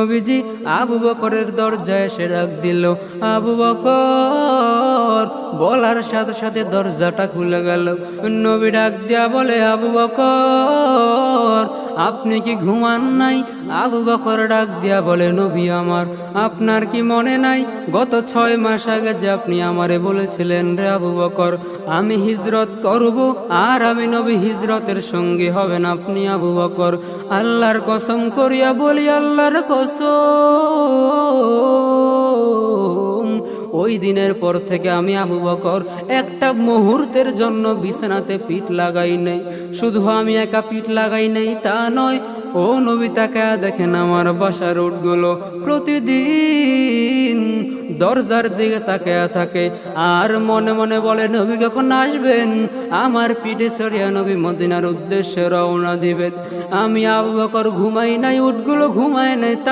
নবীজি আবু বকরের দরজায় এসে ডাক দিল, আবু বকর। বলার সাথে সাথে দরজাটা খুলে গেল। নবী ডাক দিয়া বলে, আবু বকর আপনি কি ঘুমান নাই? আবু বকর ডাক দিয়া বলে, নবী আমার, আপনার কি মনে নাই গত 6 মাস আগে যে আপনি আমারে বলেছিলেন, রে আবু বকর আমি হিজরত করব আর আমি নবী হিজরতের সঙ্গী হবেন আপনি আবু বকর? আল্লাহর কসম করিয়া বলি, আল্লাহর কসম, ওই দিনের পর থেকে আমি আবু বকর একটা মুহূর্তের জন্য বিছানাতে পিঠ লাগাই নাই। শুধু আমি একা পিঠ লাগাই নাই তা নয়, ও নবী তাকায়া দেখেন আমার বাসার উটগুলো প্রতিদিন দরজার দিকে তাকায়া থাকে আর মনে মনে বলে, নবী কখন আসবেন? আমার পিঠে চড়িয়া নবী মদিনার উদ্দেশ্যে রওনা দিবেন। আমি আবু বকর ঘুমাই নাই, উটগুলো ঘুমায় নাই। তা